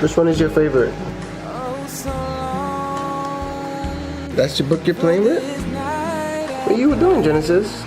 Which one is your favorite? That's the book you're playing with? What are you doing, Genesis?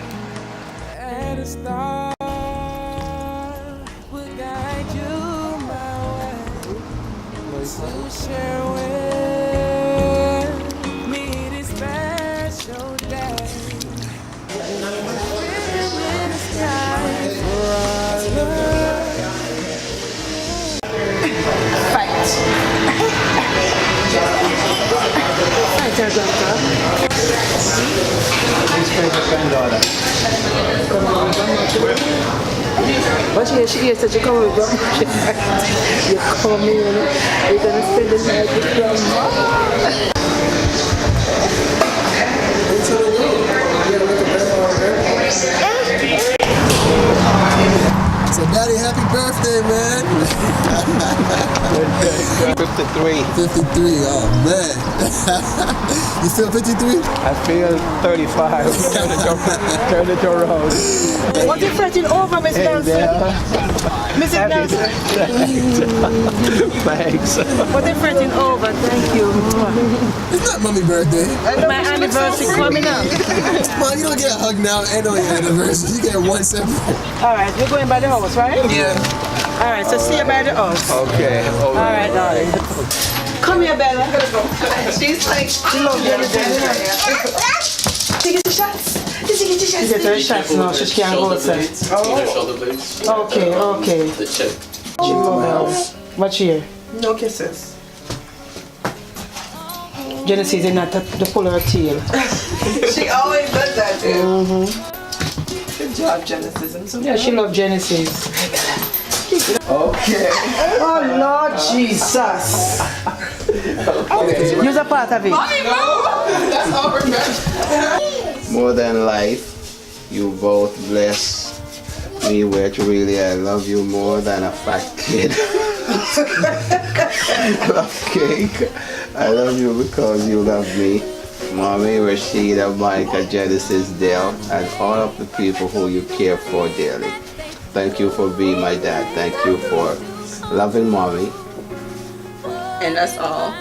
But she said you come with grandma. You come in, you're going to spend the night with grandma. So Daddy, happy birthday, man. 53. 53, oh man. You feel 53? I feel 35. Turn it around. What are you fretting over, Miss Nelson? Mrs. Nelson? Thanks. What are you fretting over? Thank you. It's not Mommy's birthday. My anniversary coming up. Mom, you don't get a hug now and on your anniversary. You get one separate. Alright, we're going by the house, right? Yeah. Alright, so see you by the house. Okay. Alright, darling. Come here, Bella. She's like, She loves you. take the shots. Did you get your shots? She gets her shots now, she can't go outside. Shoulder blades. Okay, okay. The chin. She loves. What's here? No kisses. Genesis is not to pull her tail. She always does that too. Good job, Genesis. I'm so Yeah, she loves Genesis. Okay. Oh, Lord Jesus. Use a part of it. That's all we're good. More than life, you both bless me with. Really, I love you more than a fat kid. Love cake. I love you because you love me. Mommy, Rashida, Micah, Genesis, Dell, and all of the people who you care for dearly. Thank you for being my dad. Thank you for loving Mommy. And us all.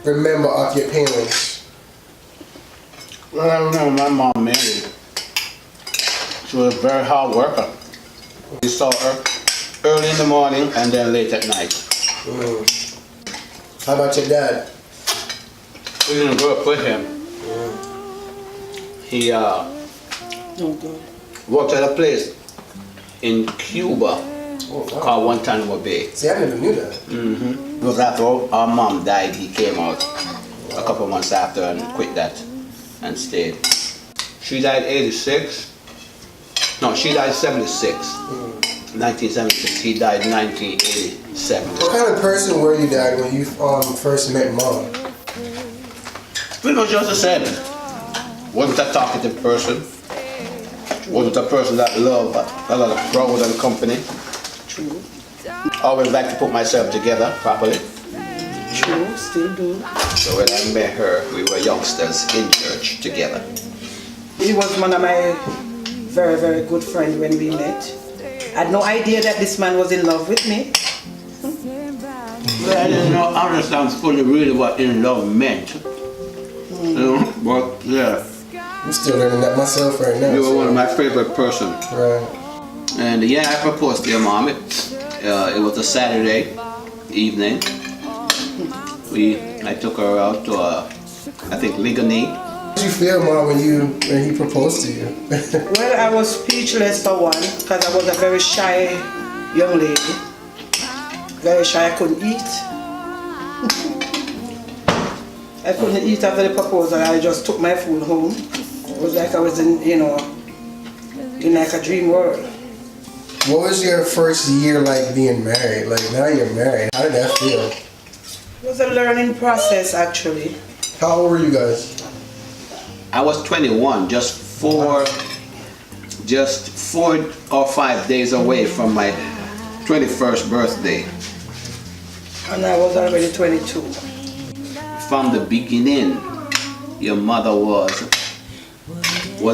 Remember of your parents? Well, I remember my mom, Mary. She was a very hard worker. We saw her early in the morning and then late at night. How about your dad? We didn't grow up with him. He worked at a place in Cuba called Guantanamo Bay. See, I never knew that. It was after our mom died, he came out a couple of months after and quit that and stayed. She died 86. No, she died 76. 1976. He died 1987. What kind of person were you, Dad, when you first met Mom? Pretty much just the same. Wasn't a talkative person. Wasn't a person that loved a lot of crowd and company. True. Always like to put myself together properly. True, still do. So when I met her, we were youngsters in church together. He was one of my very, very good friends when we met. I had no idea that this man was in love with me. But I didn't understand fully really what in love meant. You know, but yeah. I'm still learning that myself right now. You were one of my favorite person. Right. And yeah, I proposed to your mom. It was a Saturday evening. I took her out to I think Ligoni. How did you feel, Mom, when he proposed to you? Well, I was speechless for one, because I was a very shy young lady. Very shy, I couldn't eat. I couldn't eat after the proposal. I just took my food home. It was like I was in, in like a dream world. What was your first year like being married? Like now you're married. How did that feel? It was a learning process, actually. How old were you guys? I was 21, just four or 5 days away from my 21st birthday. And I was already 22. From the beginning, your mother was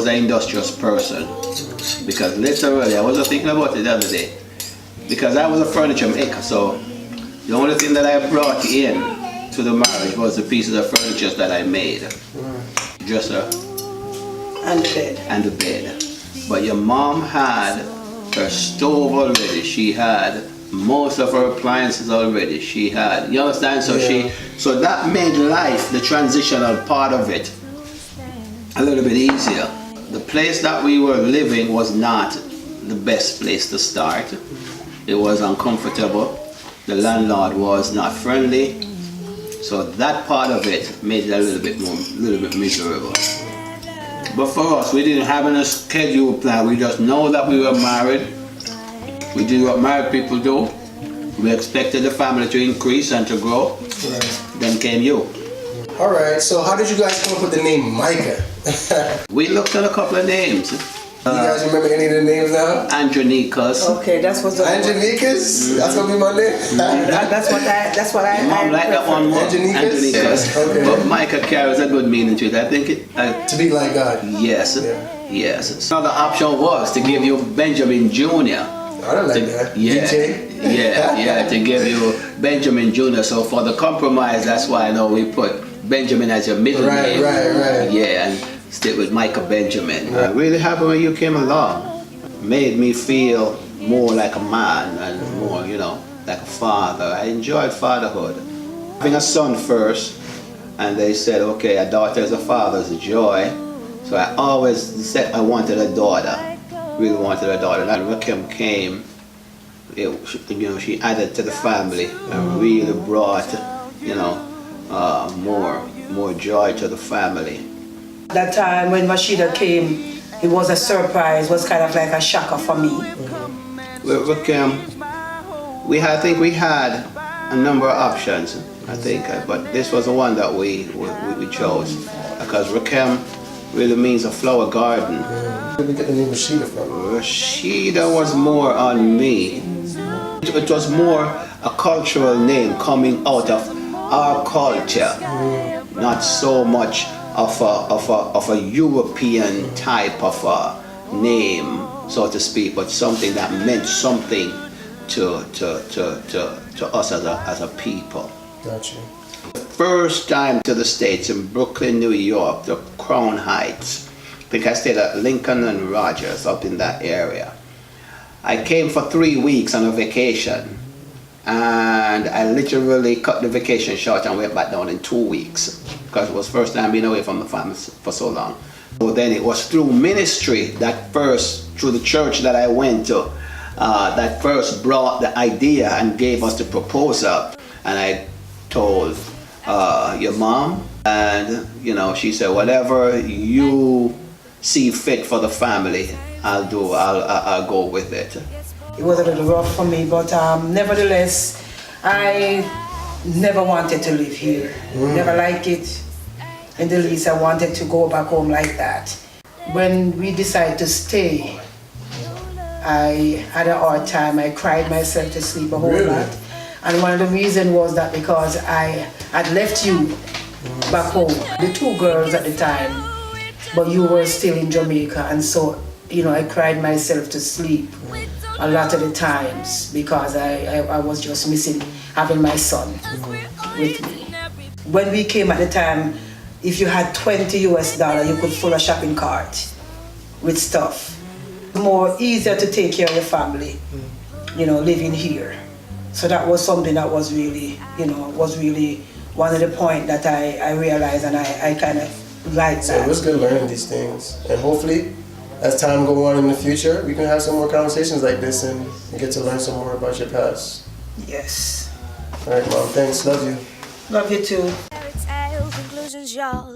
an industrious person. Because literally, I was thinking about it the other day. Because I was a furniture maker, so the only thing that I brought in to the marriage was the pieces of furniture that I made. Dresser And the bed. and the bed. But your mom had her stove already. She had most of her appliances already. She had, you understand? So so that made life, the transitional part of it, a little bit easier. The place that we were living was not the best place to start. It was uncomfortable. The landlord was not friendly. So that part of it made it a little bit miserable. But for us, we didn't have any schedule plan. We just know that we were married. We did what married people do. We expected the family to increase and to grow. Right. Then came you. Alright, so how did you guys come up with the name Micah? We looked at a couple of names. You guys remember any of the names now? Andronikas. Okay, that's what's the Angelikas? That's gonna be my name? That's what I Mom like that one more. Angelikas? Okay. But Micah carries a good meaning to it. I think it. To be like God. Yes. Yeah. Yes. So the option was to give you Benjamin Jr. I don't like that. Yeah, DJ? yeah, to give you Benjamin Jr. So for the compromise, that's why I know we put Benjamin as your middle name. Right. Yeah, and stick with Micah Benjamin. I'm really happy when you came along. Made me feel more like a man and more, like a father. I enjoyed fatherhood. Having a son first, and they said, okay, a daughter is a father's joy. So I always said I wanted a daughter. Really wanted a daughter. And Rakim came, she added to the family and really brought, more joy to the family. That time when Rashida came, it was a surprise, was kind of like a shocker for me. With Rakim, I think we had a number of options, but this was the one that we chose. Because Rakim really means a flower garden. Where did we get the name Rashida from? Rashida was more on me. It was more a cultural name coming out of our culture, not so much of a European type of a name, so to speak, but something that meant something to us as a people. Gotcha. First time to the States in Brooklyn, New York, the Crown Heights. I think I stayed at Lincoln and Rogers up in that area. I came for 3 weeks on a vacation, and I literally cut the vacation short and went back down in 2 weeks because it was first time being away from the family for so long. So then it was through ministry through the church that I went to, that first brought the idea and gave us the proposal. And I told your mom, and she said, whatever you see fit for the family, I'll do. I'll go with it. It was a little rough for me, but nevertheless, I never wanted to live here. Never liked it. In the least, I wanted to go back home like that. When we decided to stay, I had a hard time. I cried myself to sleep a whole lot. And one of the reasons was that because I had left you back home, the 2 girls at the time, but you were still in Jamaica, and so I cried myself to sleep a lot of the times because I was just missing having my son with me. When we came at the time, if you had $20 you could fill a shopping cart with stuff. More easier to take care of your family, living here. So that was something that was really, one of the points that I realized, and I kind of liked So that. it was good learning these things, and hopefully, as time goes on in the future, we can have some more conversations like this and get to learn some more about your past. Yes. All right, Mom. Thanks. Love you. Love you too. Conclusions, y'all.